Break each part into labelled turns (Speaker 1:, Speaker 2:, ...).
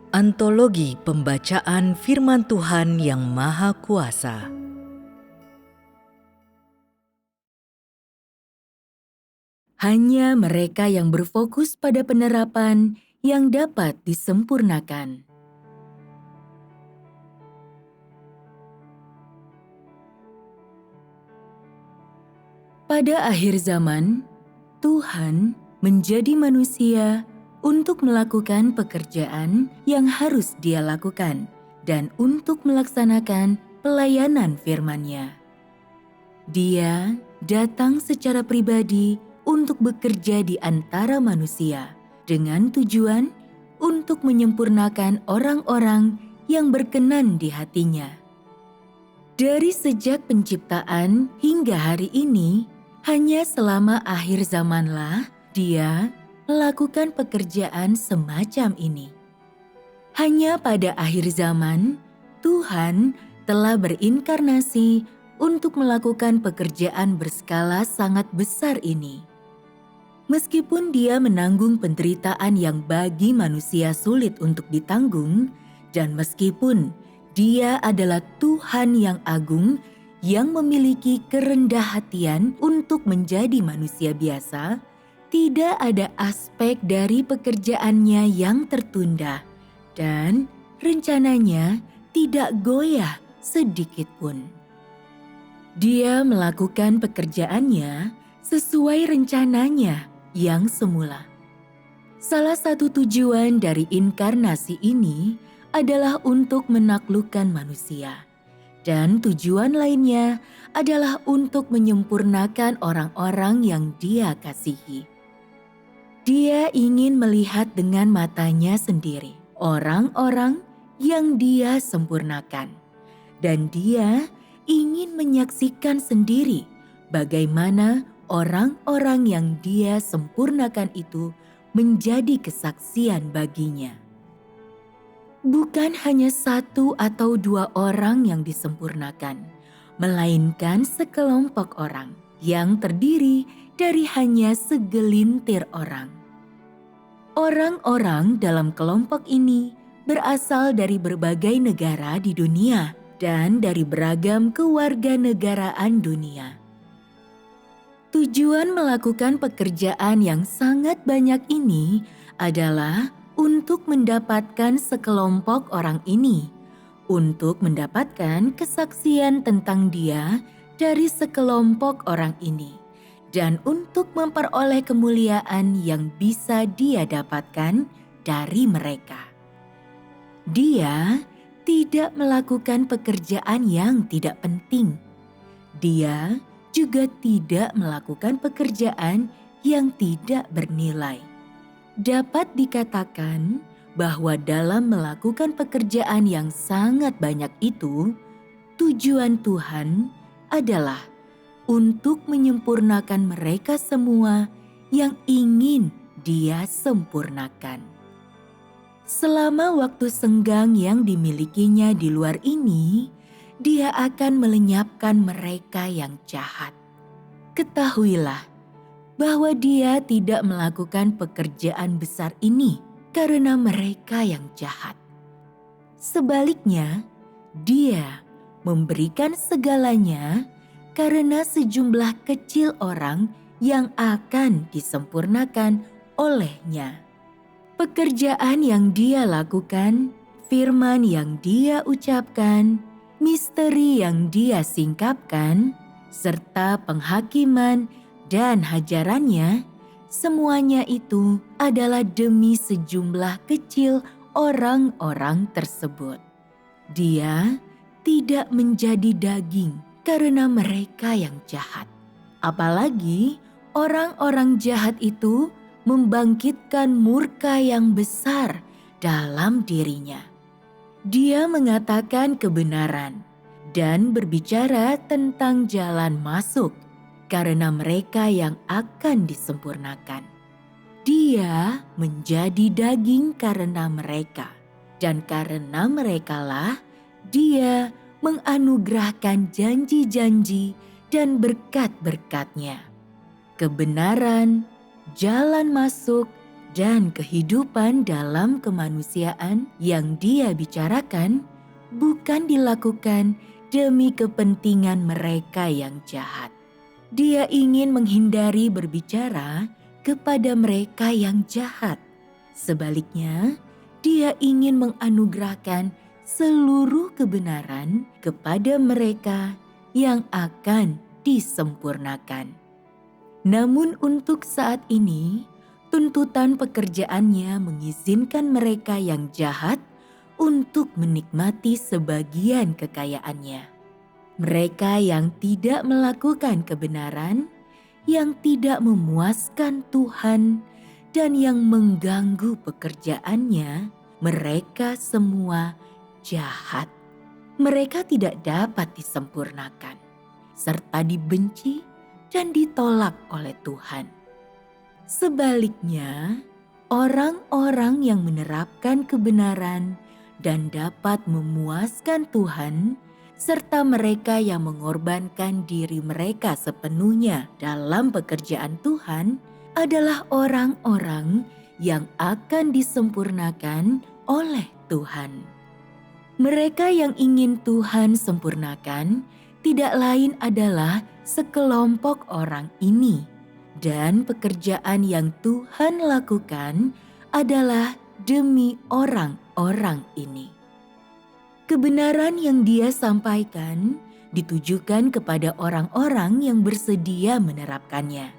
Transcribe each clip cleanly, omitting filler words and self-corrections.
Speaker 1: Antologi Pembacaan Firman Tuhan yang Maha Kuasa. Hanya mereka yang berfokus pada penerapan yang dapat disempurnakan. Pada akhir zaman, Tuhan menjadi manusia untuk melakukan pekerjaan yang harus Dia lakukan dan untuk melaksanakan pelayanan firman-Nya. Dia datang secara pribadi untuk bekerja di antara manusia dengan tujuan untuk menyempurnakan orang-orang yang berkenan di hati-Nya. Dari sejak penciptaan hingga hari ini, hanya selama akhir zamanlah Dia melakukan pekerjaan semacam ini. Hanya pada akhir zaman, Tuhan telah berinkarnasi untuk melakukan pekerjaan berskala sangat besar ini. Meskipun Dia menanggung penderitaan yang bagi manusia sulit untuk ditanggung, dan meskipun Dia adalah Tuhan yang agung yang memiliki kerendah hatian untuk menjadi manusia biasa, tidak ada aspek dari pekerjaannya yang tertunda dan rencananya tidak goyah sedikit pun. Dia melakukan pekerjaannya sesuai rencananya yang semula. Salah satu tujuan dari inkarnasi ini adalah untuk menaklukkan manusia. Dan tujuan lainnya adalah untuk menyempurnakan orang-orang yang Dia kasihi. Dia ingin melihat dengan matanya sendiri orang-orang yang Dia sempurnakan. Dan Dia ingin menyaksikan sendiri bagaimana orang-orang yang Dia sempurnakan itu menjadi kesaksian baginya. Bukan hanya satu atau dua orang yang disempurnakan, melainkan sekelompok orang yang terdiri dari hanya segelintir orang. Orang-orang dalam kelompok ini berasal dari berbagai negara di dunia dan dari beragam kewarganegaraan dunia. Tujuan melakukan pekerjaan yang sangat banyak ini adalah untuk mendapatkan sekelompok orang ini, untuk mendapatkan kesaksian tentang Dia dari sekelompok orang ini, dan untuk memperoleh kemuliaan yang bisa Dia dapatkan dari mereka. Dia tidak melakukan pekerjaan yang tidak penting. Dia juga tidak melakukan pekerjaan yang tidak bernilai. Dapat dikatakan bahwa dalam melakukan pekerjaan yang sangat banyak itu, tujuan Tuhan adalah untuk menyempurnakan mereka semua yang ingin Dia sempurnakan. Selama waktu senggang yang dimilikinya di luar ini, Dia akan melenyapkan mereka yang jahat. Ketahuilah bahwa Dia tidak melakukan pekerjaan besar ini karena mereka yang jahat. Sebaliknya, Dia memberikan segalanya karena sejumlah kecil orang yang akan disempurnakan oleh-Nya. Pekerjaan yang Dia lakukan, firman yang Dia ucapkan, misteri yang Dia singkapkan, serta penghakiman dan hajarannya, semuanya itu adalah demi sejumlah kecil orang-orang tersebut. Dia tidak menjadi daging karena mereka yang jahat. Apalagi orang-orang jahat itu membangkitkan murka yang besar dalam dirinya. Dia mengatakan kebenaran dan berbicara tentang jalan masuk karena mereka yang akan disempurnakan. Dia menjadi daging karena mereka, dan karena merekalah Dia menganugerahkan janji-janji dan berkat-berkat-Nya. Kebenaran, jalan masuk, dan kehidupan dalam kemanusiaan yang Dia bicarakan bukan dilakukan demi kepentingan mereka yang jahat. Dia ingin menghindari berbicara kepada mereka yang jahat. Sebaliknya, Dia ingin menganugerahkan seluruh kebenaran kepada mereka yang akan disempurnakan. Namun untuk saat ini, tuntutan pekerjaannya mengizinkan mereka yang jahat untuk menikmati sebagian kekayaannya. Mereka yang tidak melakukan kebenaran, yang tidak memuaskan Tuhan, dan yang mengganggu pekerjaannya, mereka semua jahat. Mereka tidak dapat disempurnakan, serta dibenci dan ditolak oleh Tuhan. Sebaliknya, orang-orang yang menerapkan kebenaran dan dapat memuaskan Tuhan, serta mereka yang mengorbankan diri mereka sepenuhnya dalam pekerjaan Tuhan, adalah orang-orang yang akan disempurnakan oleh Tuhan. Mereka yang ingin Tuhan sempurnakan tidak lain adalah sekelompok orang ini, dan pekerjaan yang Tuhan lakukan adalah demi orang-orang ini. Kebenaran yang Dia sampaikan ditujukan kepada orang-orang yang bersedia menerapkannya.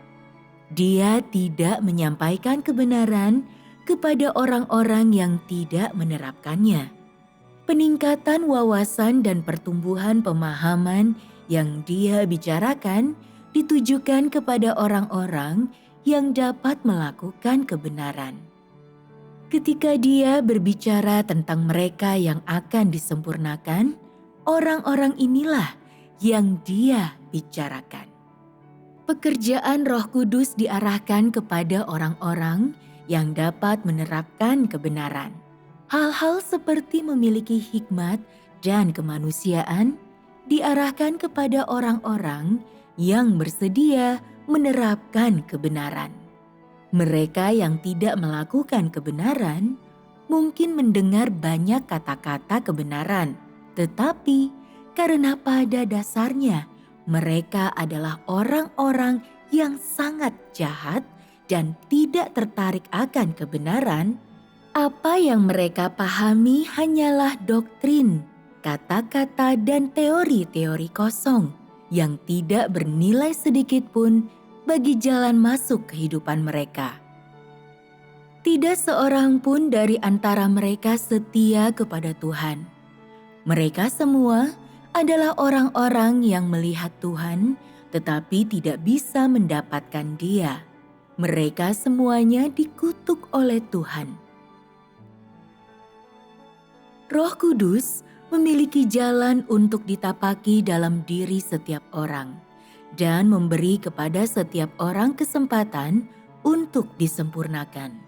Speaker 1: Dia tidak menyampaikan kebenaran kepada orang-orang yang tidak menerapkannya. Peningkatan wawasan dan pertumbuhan pemahaman yang Dia bicarakan ditujukan kepada orang-orang yang dapat melakukan kebenaran. Ketika Dia berbicara tentang mereka yang akan disempurnakan, orang-orang inilah yang Dia bicarakan. Pekerjaan Roh Kudus diarahkan kepada orang-orang yang dapat menerapkan kebenaran. Hal-hal seperti memiliki hikmat dan kemanusiaan diarahkan kepada orang-orang yang bersedia menerapkan kebenaran. Mereka yang tidak melakukan kebenaran mungkin mendengar banyak kata-kata kebenaran, tetapi karena pada dasarnya mereka adalah orang-orang yang sangat jahat dan tidak tertarik akan kebenaran, apa yang mereka pahami hanyalah doktrin, kata-kata dan teori-teori kosong yang tidak bernilai sedikit pun bagi jalan masuk kehidupan mereka. Tidak seorang pun dari antara mereka setia kepada Tuhan. Mereka semua adalah orang-orang yang melihat Tuhan tetapi tidak bisa mendapatkan Dia. Mereka semuanya dikutuk oleh Tuhan. Roh Kudus memiliki jalan untuk ditapaki dalam diri setiap orang dan memberi kepada setiap orang kesempatan untuk disempurnakan.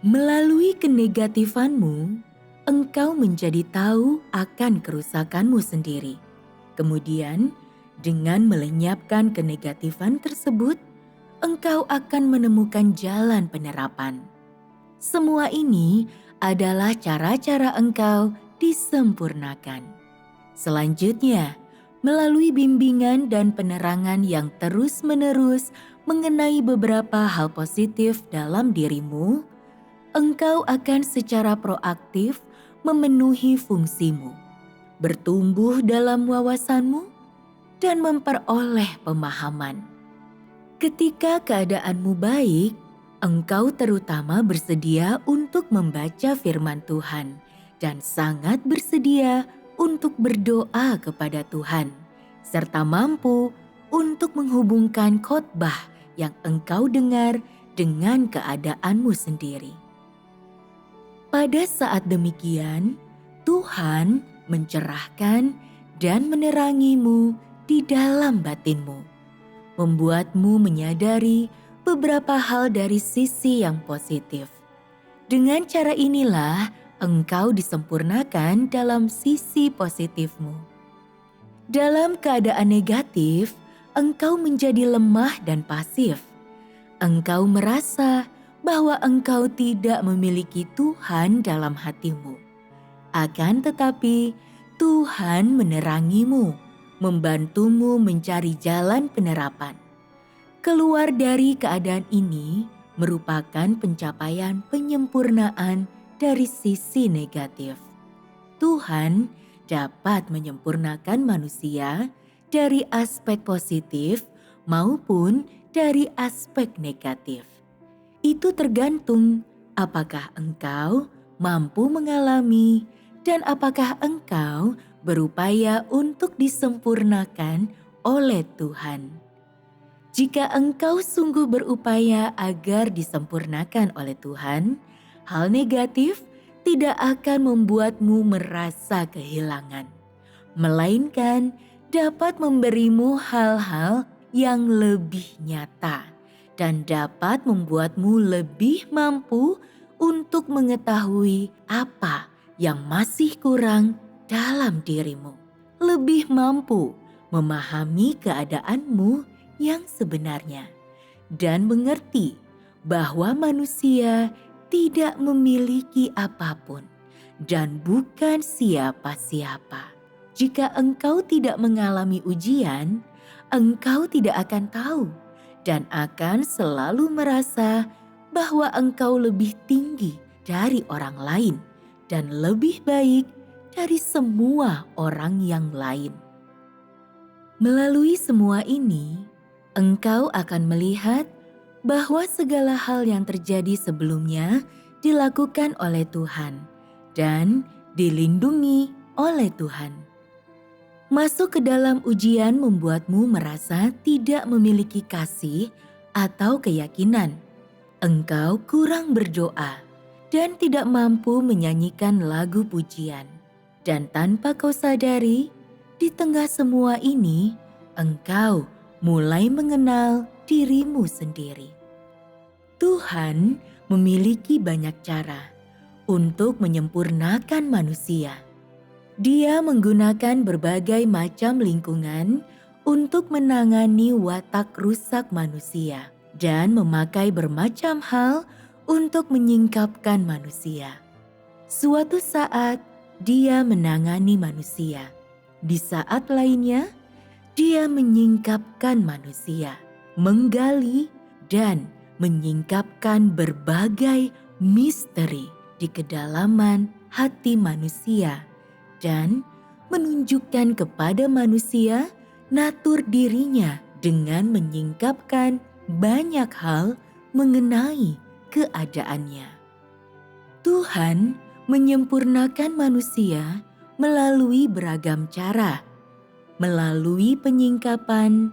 Speaker 1: Melalui kenegatifanmu, engkau menjadi tahu akan kerusakanmu sendiri. Kemudian, dengan melenyapkan kenegatifan tersebut, engkau akan menemukan jalan penerapan. Semua ini adalah cara-cara engkau disempurnakan. Selanjutnya, melalui bimbingan dan penerangan yang terus-menerus mengenai beberapa hal positif dalam dirimu, engkau akan secara proaktif memenuhi fungsimu, bertumbuh dalam wawasanmu, dan memperoleh pemahaman. Ketika keadaanmu baik, engkau terutama bersedia untuk membaca firman Tuhan dan sangat bersedia untuk berdoa kepada Tuhan, serta mampu untuk menghubungkan khotbah yang engkau dengar dengan keadaanmu sendiri. Pada saat demikian, Tuhan mencerahkan dan menerangimu di dalam batinmu, membuatmu menyadari beberapa hal dari sisi yang positif. Dengan cara inilah engkau disempurnakan dalam sisi positifmu. Dalam keadaan negatif, engkau menjadi lemah dan pasif. Engkau merasa bahwa engkau tidak memiliki Tuhan dalam hatimu. Akan tetapi Tuhan menerangimu, membantumu mencari jalan penerapan. Keluar dari keadaan ini merupakan pencapaian penyempurnaan dari sisi negatif. Tuhan dapat menyempurnakan manusia dari aspek positif maupun dari aspek negatif. Itu tergantung apakah engkau mampu mengalami dan apakah engkau berupaya untuk disempurnakan oleh Tuhan. Jika engkau sungguh berupaya agar disempurnakan oleh Tuhan, hal negatif tidak akan membuatmu merasa kehilangan, melainkan dapat memberimu hal-hal yang lebih nyata dan dapat membuatmu lebih mampu untuk mengetahui apa yang masih kurang dalam dirimu, lebih mampu memahami keadaanmu yang sebenarnya, dan mengerti bahwa manusia tidak memiliki apapun dan bukan siapa-siapa. Jika engkau tidak mengalami ujian, engkau tidak akan tahu dan akan selalu merasa bahwa engkau lebih tinggi dari orang lain dan lebih baik dari semua orang yang lain. Melalui semua ini, engkau akan melihat bahwa segala hal yang terjadi sebelumnya dilakukan oleh Tuhan dan dilindungi oleh Tuhan. Masuk ke dalam ujian membuatmu merasa tidak memiliki kasih atau keyakinan. Engkau kurang berdoa dan tidak mampu menyanyikan lagu pujian. Dan tanpa kau sadari, di tengah semua ini, engkau mulai mengenal dirimu sendiri. Tuhan memiliki banyak cara untuk menyempurnakan manusia. Dia menggunakan berbagai macam lingkungan untuk menangani watak rusak manusia dan memakai bermacam hal untuk menyingkapkan manusia. Suatu saat, Dia menangani manusia. Di saat lainnya, Dia menyingkapkan manusia, menggali dan menyingkapkan berbagai misteri di kedalaman hati manusia dan menunjukkan kepada manusia natur dirinya dengan menyingkapkan banyak hal mengenai keadaannya. Tuhan menyempurnakan manusia melalui beragam cara, melalui penyingkapan,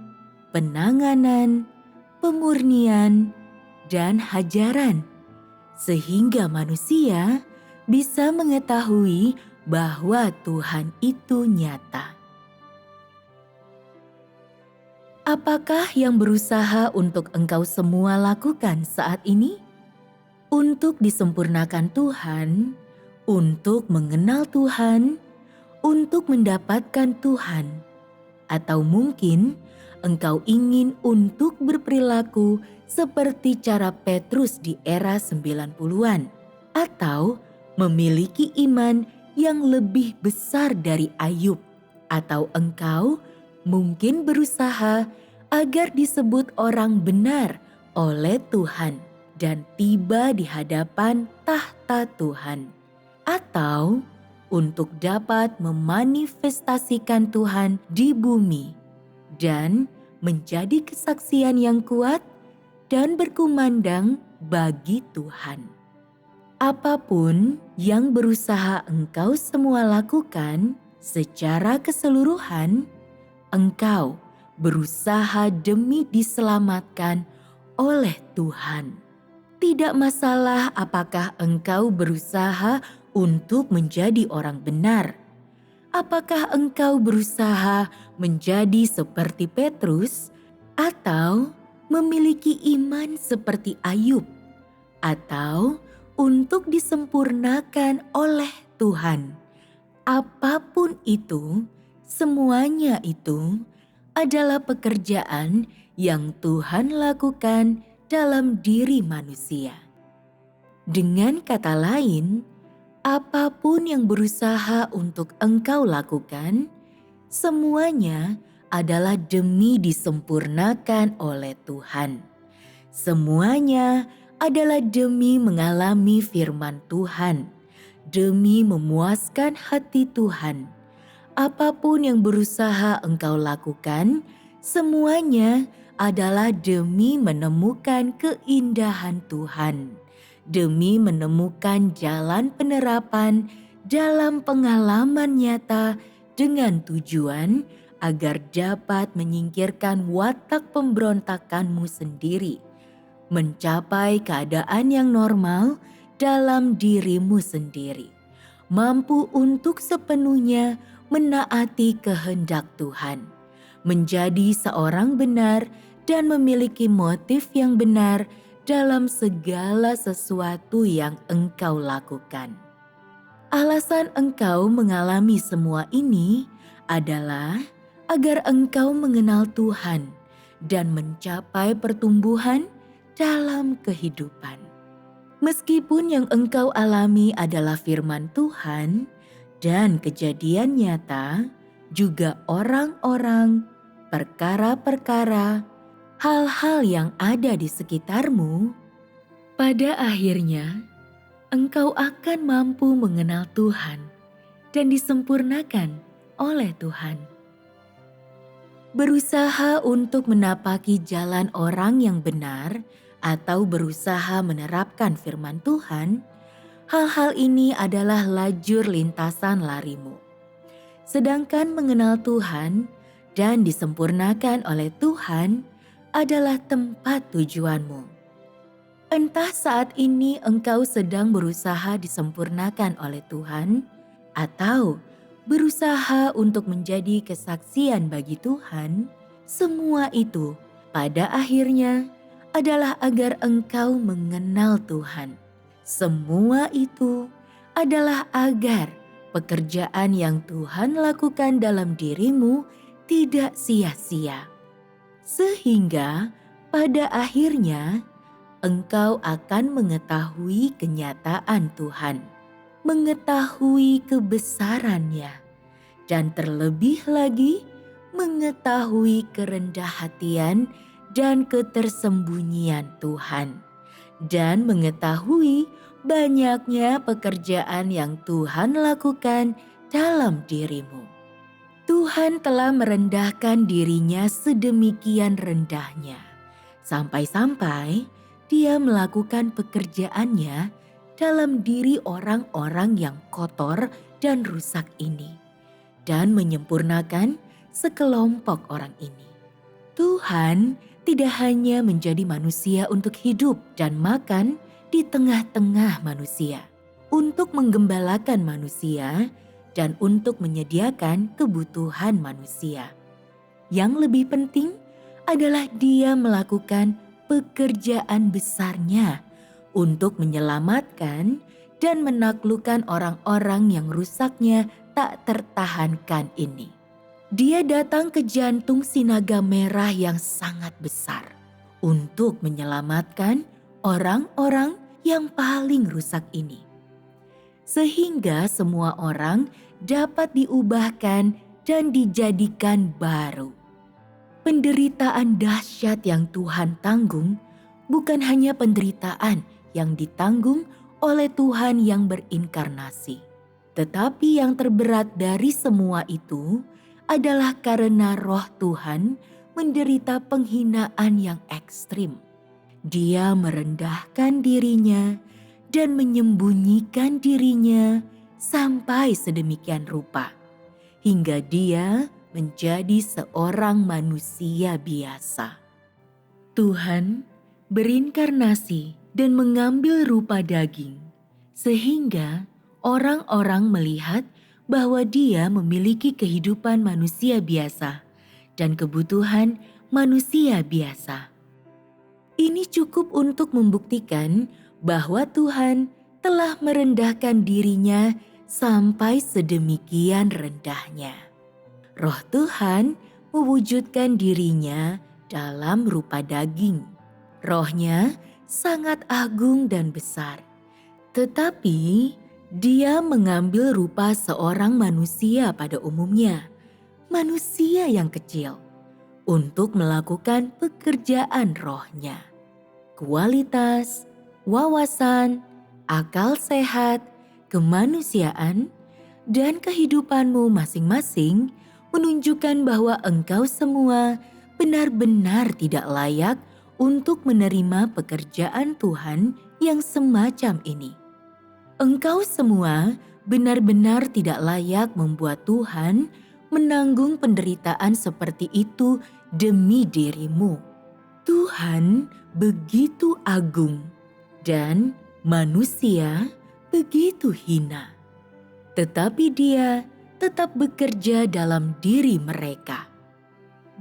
Speaker 1: penanganan, pemurnian, dan hajaran, sehingga manusia bisa mengetahui bahwa Tuhan itu nyata. Apakah yang berusaha untuk engkau semua lakukan saat ini? Untuk disempurnakan Tuhan, untuk mengenal Tuhan, untuk mendapatkan Tuhan, atau mungkin engkau ingin untuk berperilaku seperti cara Petrus di era 90-an, atau memiliki iman yang lebih besar dari Ayub, atau engkau mungkin berusaha agar disebut orang benar oleh Tuhan dan tiba di hadapan tahta Tuhan, atau untuk dapat memanifestasikan Tuhan di bumi dan menjadi kesaksian yang kuat dan berkumandang bagi Tuhan. Apapun yang berusaha engkau semua lakukan secara keseluruhan, engkau berusaha demi diselamatkan oleh Tuhan. Tidak masalah apakah engkau berusaha untuk menjadi orang benar. Apakah engkau berusaha menjadi seperti Petrus atau memiliki iman seperti Ayub, atau untuk disempurnakan oleh Tuhan. Apapun itu, semuanya itu adalah pekerjaan yang Tuhan lakukan dalam diri manusia. Dengan kata lain, apapun yang berusaha untuk engkau lakukan, semuanya adalah demi disempurnakan oleh Tuhan. Semuanya adalah demi mengalami firman Tuhan, demi memuaskan hati Tuhan. Apapun yang berusaha engkau lakukan, semuanya adalah demi menemukan keindahan Tuhan, demi menemukan jalan penerapan dalam pengalaman nyata dengan tujuan agar dapat menyingkirkan watak pemberontakanmu sendiri, mencapai keadaan yang normal dalam dirimu sendiri, mampu untuk sepenuhnya menaati kehendak Tuhan, menjadi seorang benar dan memiliki motif yang benar dalam segala sesuatu yang engkau lakukan. Alasan engkau mengalami semua ini adalah agar engkau mengenal Tuhan dan mencapai pertumbuhan dalam kehidupan. Meskipun yang engkau alami adalah firman Tuhan dan kejadian nyata, juga orang-orang, perkara-perkara, hal-hal yang ada di sekitarmu, pada akhirnya engkau akan mampu mengenal Tuhan dan disempurnakan oleh Tuhan. Berusaha untuk menapaki jalan orang yang benar atau berusaha menerapkan firman Tuhan, hal-hal ini adalah lajur lintasan larimu. Sedangkan mengenal Tuhan dan disempurnakan oleh Tuhan adalah tempat tujuanmu. Entah saat ini engkau sedang berusaha disempurnakan oleh Tuhan atau berusaha untuk menjadi kesaksian bagi Tuhan, semua itu pada akhirnya adalah agar engkau mengenal Tuhan. Semua itu adalah agar pekerjaan yang Tuhan lakukan dalam dirimu tidak sia-sia. Sehingga pada akhirnya engkau akan mengetahui kenyataan Tuhan, mengetahui kebesarannya, dan terlebih lagi mengetahui kerendah hatian dan ketersembunyian Tuhan, dan mengetahui banyaknya pekerjaan yang Tuhan lakukan dalam dirimu. Tuhan telah merendahkan dirinya sedemikian rendahnya, sampai-sampai Dia melakukan pekerjaannya dalam diri orang-orang yang kotor dan rusak ini, dan menyempurnakan sekelompok orang ini. Tuhan tidak hanya menjadi manusia untuk hidup dan makan di tengah-tengah manusia, untuk menggembalakan manusia dan untuk menyediakan kebutuhan manusia. Yang lebih penting adalah Dia melakukan pekerjaan besarnya untuk menyelamatkan dan menaklukkan orang-orang yang rusaknya tak tertahankan ini. Dia datang ke jantung Sinaga Merah yang sangat besar untuk menyelamatkan orang-orang yang paling rusak ini, sehingga semua orang dapat diubahkan dan dijadikan baru. Penderitaan dahsyat yang Tuhan tanggung bukan hanya penderitaan yang ditanggung oleh Tuhan yang berinkarnasi, tetapi yang terberat dari semua itu adalah karena Roh Tuhan menderita penghinaan yang ekstrim. Dia merendahkan dirinya dan menyembunyikan dirinya sampai sedemikian rupa, hingga Dia menjadi seorang manusia biasa. Tuhan berinkarnasi dan mengambil rupa daging, sehingga orang-orang melihat bahwa Dia memiliki kehidupan manusia biasa dan kebutuhan manusia biasa. Ini cukup untuk membuktikan bahwa Tuhan telah merendahkan dirinya sampai sedemikian rendahnya. Roh Tuhan mewujudkan dirinya dalam rupa daging. Rohnya sangat agung dan besar, Tetapi dia mengambil rupa seorang manusia pada umumnya, manusia yang kecil, untuk melakukan pekerjaan rohnya. Kualitas, wawasan, akal sehat, kemanusiaan, dan kehidupanmu masing-masing menunjukkan bahwa engkau semua benar-benar tidak layak untuk menerima pekerjaan Tuhan yang semacam ini. Engkau semua benar-benar tidak layak membuat Tuhan menanggung penderitaan seperti itu demi dirimu. Tuhan begitu agung dan manusia begitu hina. Tetapi Dia tetap bekerja dalam diri mereka.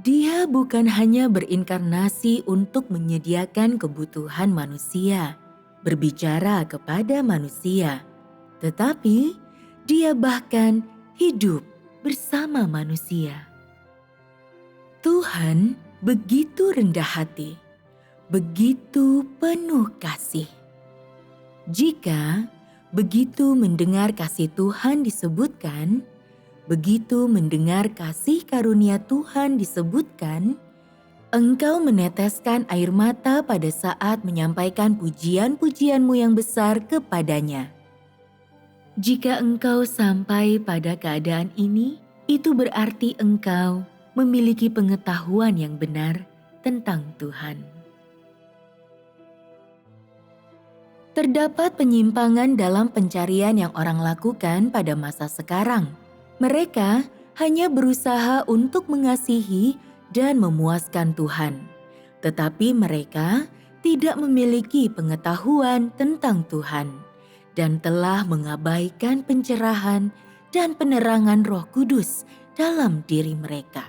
Speaker 1: Dia bukan hanya berinkarnasi untuk menyediakan kebutuhan manusia, berbicara kepada manusia, tetapi Dia bahkan hidup bersama manusia. Tuhan begitu rendah hati, begitu penuh kasih. Jika begitu mendengar kasih Tuhan disebutkan, begitu mendengar kasih karunia Tuhan disebutkan, engkau meneteskan air mata pada saat menyampaikan pujian-pujianmu yang besar kepadanya. Jika engkau sampai pada keadaan ini, itu berarti engkau memiliki pengetahuan yang benar tentang Tuhan. Terdapat penyimpangan dalam pencarian yang orang lakukan pada masa sekarang. Mereka hanya berusaha untuk mengasihi dan memuaskan Tuhan, tetapi mereka tidak memiliki pengetahuan tentang Tuhan dan telah mengabaikan pencerahan dan penerangan Roh Kudus dalam diri mereka.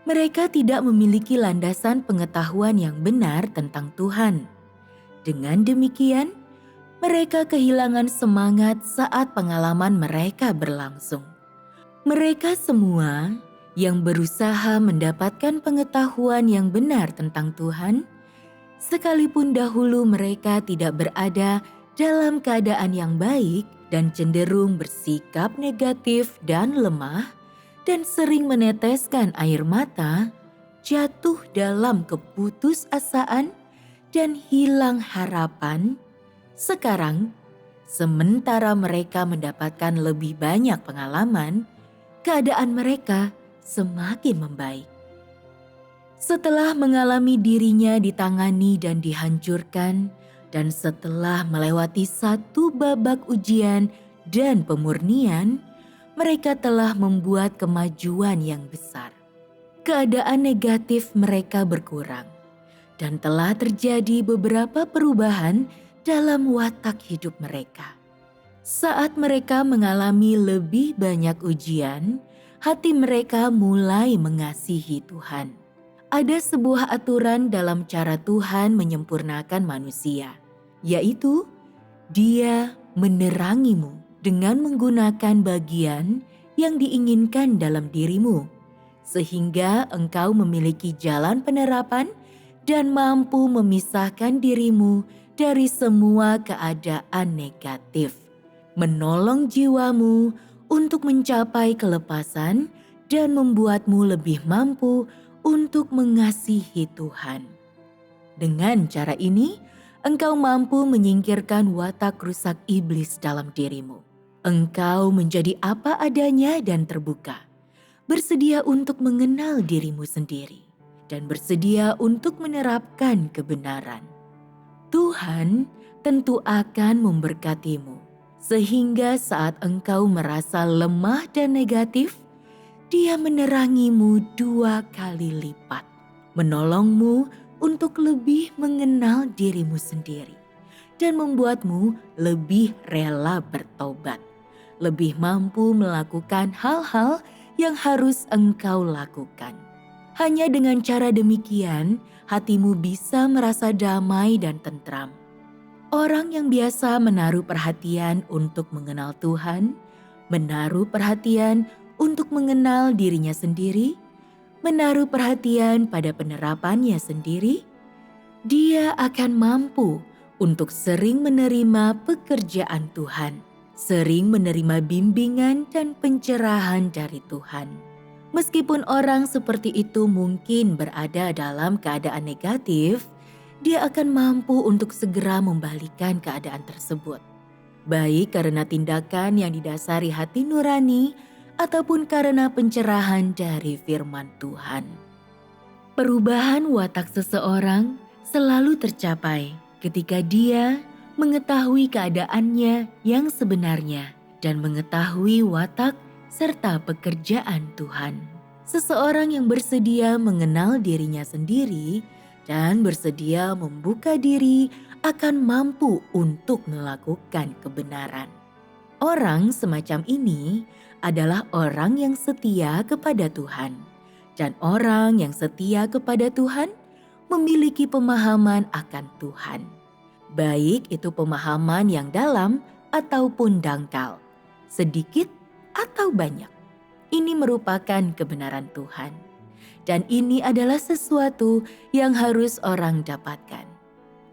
Speaker 1: Mereka tidak memiliki landasan pengetahuan yang benar tentang Tuhan. Dengan demikian, mereka kehilangan semangat saat pengalaman mereka berlangsung. Mereka semua yang berusaha mendapatkan pengetahuan yang benar tentang Tuhan, sekalipun dahulu mereka tidak berada dalam keadaan yang baik dan cenderung bersikap negatif dan lemah, dan sering meneteskan air mata, jatuh dalam keputusasaan dan hilang harapan. Sekarang, sementara mereka mendapatkan lebih banyak pengalaman, keadaan mereka semakin membaik. Setelah mengalami dirinya ditangani dan dihancurkan, dan setelah melewati satu babak ujian dan pemurnian, mereka telah membuat kemajuan yang besar. Keadaan negatif mereka berkurang, dan telah terjadi beberapa perubahan dalam watak hidup mereka. Saat mereka mengalami lebih banyak ujian, hati mereka mulai mengasihi Tuhan. Ada sebuah aturan dalam cara Tuhan menyempurnakan manusia, yaitu Dia menerangimu dengan menggunakan bagian yang diinginkan dalam dirimu, sehingga engkau memiliki jalan penerapan dan mampu memisahkan dirimu dari semua keadaan negatif, menolong jiwamu untuk mencapai kelepasan dan membuatmu lebih mampu untuk mengasihi Tuhan. Dengan cara ini, engkau mampu menyingkirkan watak rusak iblis dalam dirimu. Engkau menjadi apa adanya dan terbuka, bersedia untuk mengenal dirimu sendiri, dan bersedia untuk menerapkan kebenaran. Tuhan tentu akan memberkatimu, sehingga saat engkau merasa lemah dan negatif, Dia menerangimu 2 kali lipat, menolongmu untuk lebih mengenal dirimu sendiri, dan membuatmu lebih rela bertobat, lebih mampu melakukan hal-hal yang harus engkau lakukan. Hanya dengan cara demikian, hatimu bisa merasa damai dan tentram. Orang yang biasa menaruh perhatian untuk mengenal Tuhan, menaruh perhatian untuk mengenal dirinya sendiri, menaruh perhatian pada penerapannya sendiri, dia akan mampu untuk sering menerima pekerjaan Tuhan, sering menerima bimbingan dan pencerahan dari Tuhan. Meskipun orang seperti itu mungkin berada dalam keadaan negatif, dia akan mampu untuk segera membalikan keadaan tersebut. Baik karena tindakan yang didasari hati nurani ataupun karena pencerahan dari firman Tuhan. Perubahan watak seseorang selalu tercapai ketika dia mengetahui keadaannya yang sebenarnya dan mengetahui watak serta pekerjaan Tuhan. Seseorang yang bersedia mengenal dirinya sendiri dan bersedia membuka diri akan mampu untuk melakukan kebenaran. Orang semacam ini adalah orang yang setia kepada Tuhan, dan orang yang setia kepada Tuhan memiliki pemahaman akan Tuhan, baik itu pemahaman yang dalam ataupun dangkal, sedikit atau banyak. Ini merupakan kebenaran Tuhan, dan ini adalah sesuatu yang harus orang dapatkan.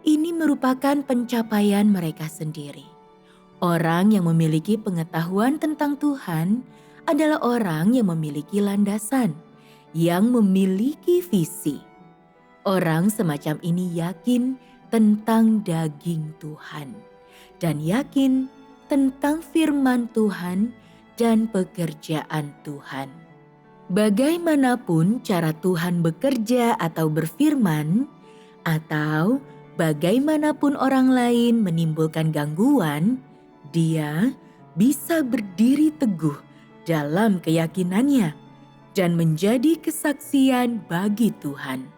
Speaker 1: Ini merupakan pencapaian mereka sendiri. Orang yang memiliki pengetahuan tentang Tuhan adalah orang yang memiliki landasan, yang memiliki visi. Orang semacam ini yakin tentang daging Tuhan dan yakin tentang firman Tuhan dan pekerjaan Tuhan. Bagaimanapun cara Tuhan bekerja atau berfirman, atau bagaimanapun orang lain menimbulkan gangguan, dia bisa berdiri teguh dalam keyakinannya dan menjadi kesaksian bagi Tuhan.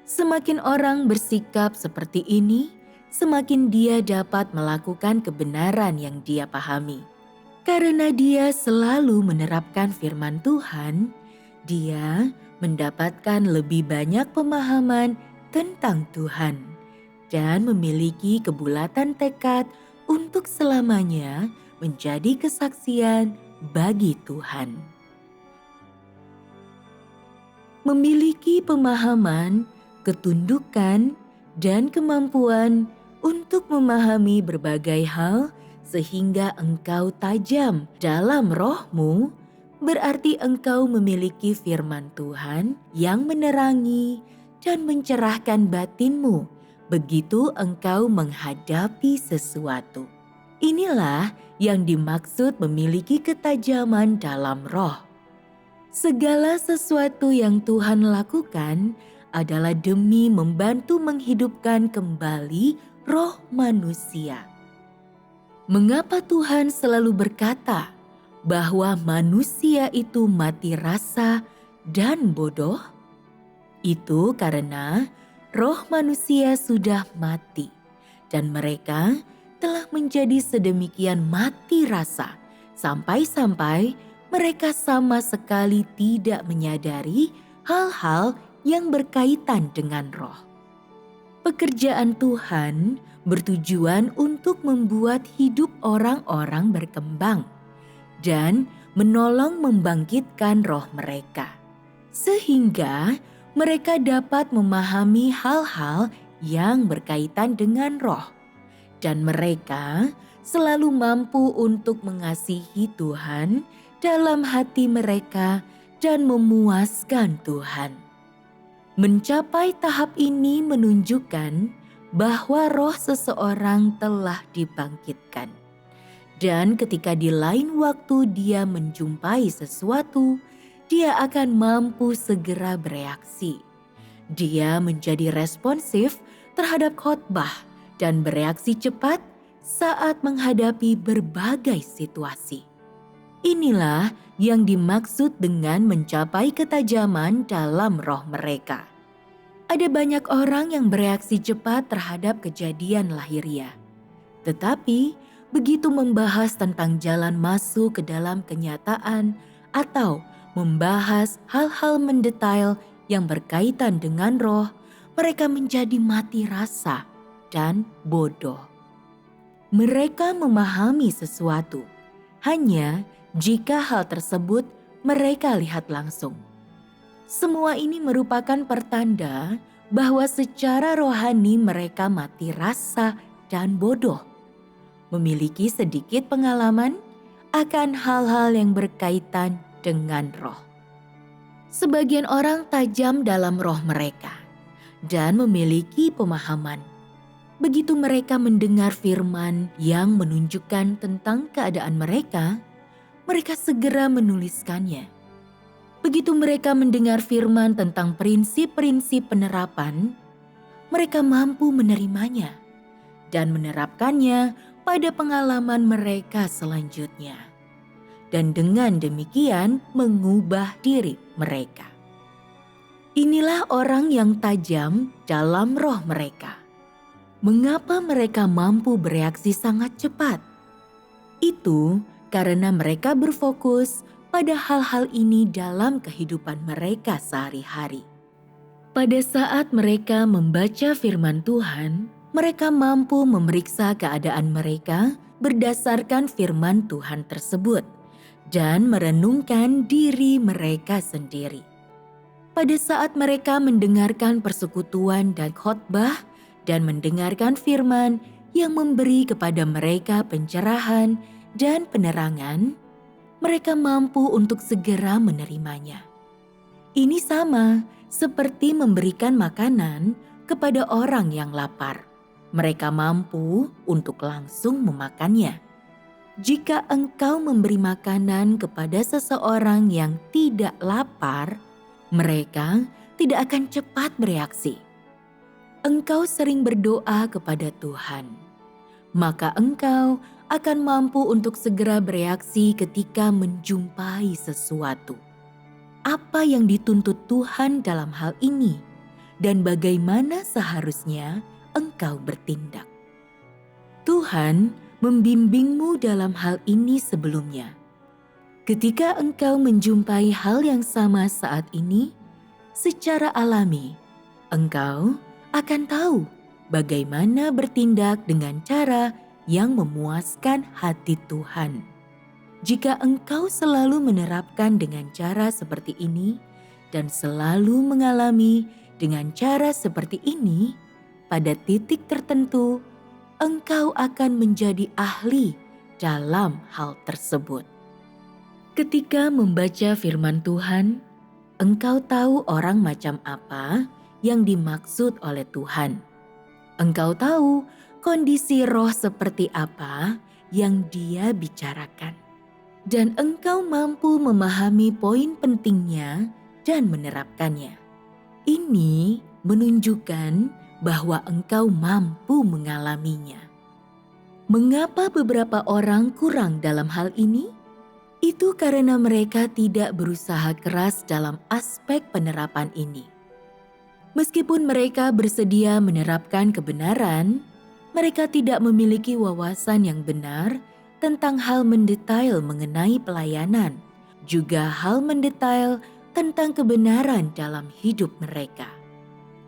Speaker 1: Semakin orang bersikap seperti ini, semakin dia dapat melakukan kebenaran yang dia pahami. Karena dia selalu menerapkan firman Tuhan, dia mendapatkan lebih banyak pemahaman tentang Tuhan dan memiliki kebulatan tekad untuk selamanya menjadi kesaksian bagi Tuhan. Memiliki pemahaman, ketundukan, dan kemampuan untuk memahami berbagai hal sehingga engkau tajam dalam rohmu, berarti engkau memiliki firman Tuhan yang menerangi dan mencerahkan batinmu begitu engkau menghadapi sesuatu. Inilah yang dimaksud memiliki ketajaman dalam roh. Segala sesuatu yang Tuhan lakukan adalah demi membantu menghidupkan kembali roh manusia. Mengapa Tuhan selalu berkata bahwa manusia itu mati rasa dan bodoh? Itu karena roh manusia sudah mati dan mereka telah menjadi sedemikian mati rasa sampai-sampai mereka sama sekali tidak menyadari hal-hal yang berkaitan dengan roh. Pekerjaan Tuhan bertujuan untuk membuat hidup orang-orang berkembang dan menolong membangkitkan roh mereka, sehingga mereka dapat memahami hal-hal yang berkaitan dengan roh, dan mereka selalu mampu untuk mengasihi Tuhan dalam hati mereka dan memuaskan Tuhan. Mencapai tahap ini menunjukkan bahwa roh seseorang telah dibangkitkan. Dan ketika di lain waktu dia menjumpai sesuatu, dia akan mampu segera bereaksi. Dia menjadi responsif terhadap khotbah dan bereaksi cepat saat menghadapi berbagai situasi. Inilah yang dimaksud dengan mencapai ketajaman dalam roh mereka. Ada banyak orang yang bereaksi cepat terhadap kejadian lahiriah. Tetapi begitu membahas tentang jalan masuk ke dalam kenyataan atau membahas hal-hal mendetail yang berkaitan dengan roh, mereka menjadi mati rasa dan bodoh. Mereka memahami sesuatu hanya jika hal tersebut mereka lihat langsung. Semua ini merupakan pertanda bahwa secara rohani mereka mati rasa dan bodoh, memiliki sedikit pengalaman akan hal-hal yang berkaitan dengan roh. Sebagian orang tajam dalam roh mereka dan memiliki pemahaman. Begitu mereka mendengar firman yang menunjukkan tentang keadaan mereka, mereka segera menuliskannya. Begitu mereka mendengar firman tentang prinsip-prinsip penerapan, mereka mampu menerimanya dan menerapkannya pada pengalaman mereka selanjutnya. Dan dengan demikian mengubah diri mereka. Inilah orang yang tajam dalam roh mereka. Mengapa mereka mampu bereaksi sangat cepat? Itu karena mereka berfokus pada hal-hal ini dalam kehidupan mereka sehari-hari. Pada saat mereka membaca firman Tuhan, mereka mampu memeriksa keadaan mereka berdasarkan firman Tuhan tersebut dan merenungkan diri mereka sendiri. Pada saat mereka mendengarkan persekutuan dan khotbah dan mendengarkan firman yang memberi kepada mereka pencerahan dan penerangan, mereka mampu untuk segera menerimanya. Ini sama seperti memberikan makanan kepada orang yang lapar. Mereka mampu untuk langsung memakannya. Jika engkau memberi makanan kepada seseorang yang tidak lapar, mereka tidak akan cepat bereaksi. Engkau sering berdoa kepada Tuhan, maka engkau akan mampu untuk segera bereaksi ketika menjumpai sesuatu. Apa yang dituntut Tuhan dalam hal ini dan bagaimana seharusnya engkau bertindak. Tuhan membimbingmu dalam hal ini sebelumnya. Ketika engkau menjumpai hal yang sama saat ini, secara alami, engkau akan tahu bagaimana bertindak dengan cara yang memuaskan hati Tuhan. Jika engkau selalu menerapkan dengan cara seperti ini dan selalu mengalami dengan cara seperti ini, pada titik tertentu engkau akan menjadi ahli dalam hal tersebut. Ketika membaca firman Tuhan, engkau tahu orang macam apa yang dimaksud oleh Tuhan. Engkau tahu kondisi roh seperti apa yang Dia bicarakan. Dan engkau mampu memahami poin pentingnya dan menerapkannya. Ini menunjukkan bahwa engkau mampu mengalaminya. Mengapa beberapa orang kurang dalam hal ini? Itu karena mereka tidak berusaha keras dalam aspek penerapan ini. Meskipun mereka bersedia menerapkan kebenaran, mereka tidak memiliki wawasan yang benar tentang hal mendetail mengenai pelayanan, juga hal mendetail tentang kebenaran dalam hidup mereka.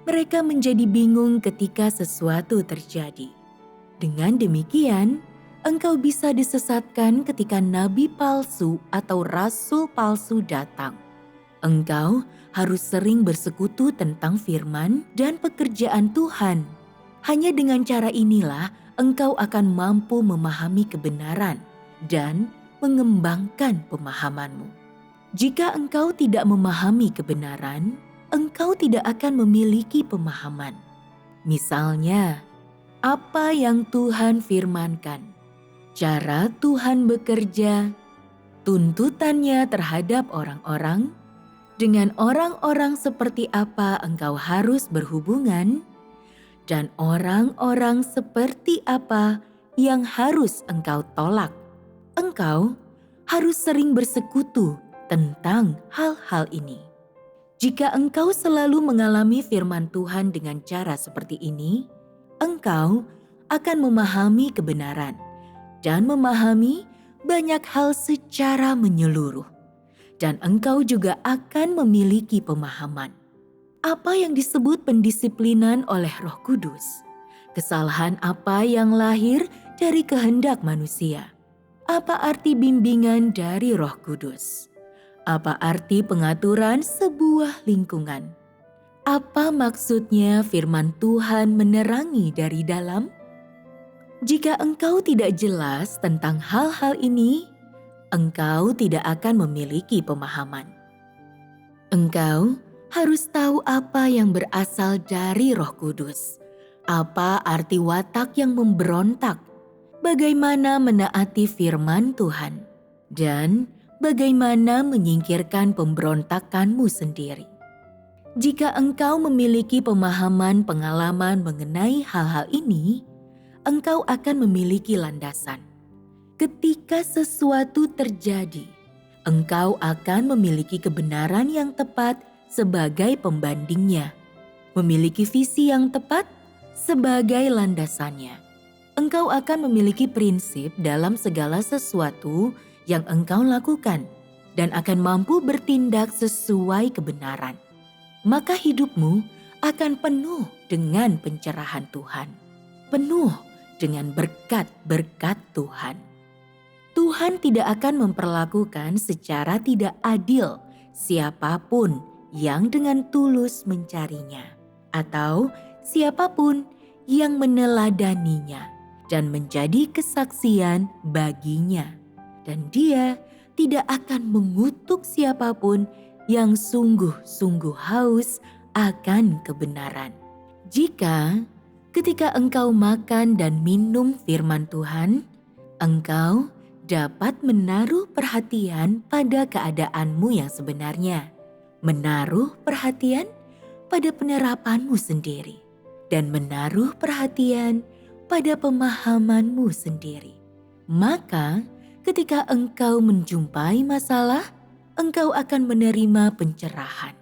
Speaker 1: Mereka menjadi bingung ketika sesuatu terjadi. Dengan demikian, engkau bisa disesatkan ketika nabi palsu atau rasul palsu datang. Engkau harus sering bersekutu tentang firman dan pekerjaan Tuhan. Hanya dengan cara inilah engkau akan mampu memahami kebenaran dan mengembangkan pemahamanmu. Jika engkau tidak memahami kebenaran, engkau tidak akan memiliki pemahaman. Misalnya, apa yang Tuhan firmankan, cara Tuhan bekerja, tuntutannya terhadap orang-orang, dengan orang-orang seperti apa engkau harus berhubungan, dan orang-orang seperti apa yang harus engkau tolak. Engkau harus sering bersekutu tentang hal-hal ini. Jika engkau selalu mengalami firman Tuhan dengan cara seperti ini, engkau akan memahami kebenaran dan memahami banyak hal secara menyeluruh. Dan engkau juga akan memiliki pemahaman. Apa yang disebut pendisiplinan oleh Roh Kudus? Kesalahan apa yang lahir dari kehendak manusia? Apa arti bimbingan dari Roh Kudus? Apa arti pengaturan sebuah lingkungan? Apa maksudnya firman Tuhan menerangi dari dalam? Jika engkau tidak jelas tentang hal-hal ini, engkau tidak akan memiliki pemahaman. Engkau harus tahu apa yang berasal dari Roh Kudus, apa arti watak yang memberontak, bagaimana menaati firman Tuhan, dan bagaimana menyingkirkan pemberontakanmu sendiri. Jika engkau memiliki pemahaman pengalaman mengenai hal-hal ini, engkau akan memiliki landasan. Ketika sesuatu terjadi, engkau akan memiliki kebenaran yang tepat sebagai pembandingnya, memiliki visi yang tepat sebagai landasannya. Engkau akan memiliki prinsip dalam segala sesuatu yang engkau lakukan dan akan mampu bertindak sesuai kebenaran. Maka hidupmu akan penuh dengan pencerahan Tuhan, penuh dengan berkat-berkat Tuhan. Tuhan tidak akan memperlakukan secara tidak adil siapapun yang dengan tulus mencarinya, atau siapapun yang meneladaninya dan menjadi kesaksian baginya. Dan Dia tidak akan mengutuk siapapun yang sungguh-sungguh haus akan kebenaran. Jika ketika engkau makan dan minum firman Tuhan, engkau dapat menaruh perhatian pada keadaanmu yang sebenarnya, menaruh perhatian pada penerapanmu sendiri, dan menaruh perhatian pada pemahamanmu sendiri. Maka ketika engkau menjumpai masalah, engkau akan menerima pencerahan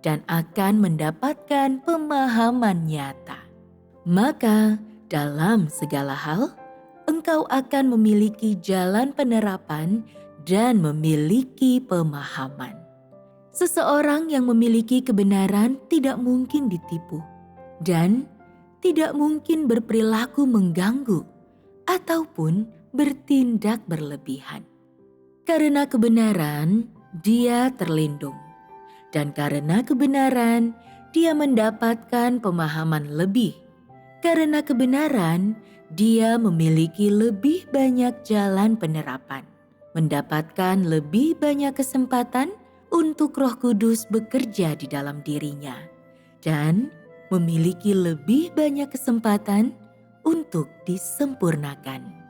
Speaker 1: dan akan mendapatkan pemahaman nyata. Maka dalam segala hal, engkau akan memiliki jalan penerapan dan memiliki pemahaman. Seseorang yang memiliki kebenaran tidak mungkin ditipu dan tidak mungkin berperilaku mengganggu ataupun bertindak berlebihan. Karena kebenaran, dia terlindung. Dan karena kebenaran, dia mendapatkan pemahaman lebih. Karena kebenaran, dia memiliki lebih banyak jalan penerapan, mendapatkan lebih banyak kesempatan untuk Roh Kudus bekerja di dalam dirinya, dan memiliki lebih banyak kesempatan untuk disempurnakan.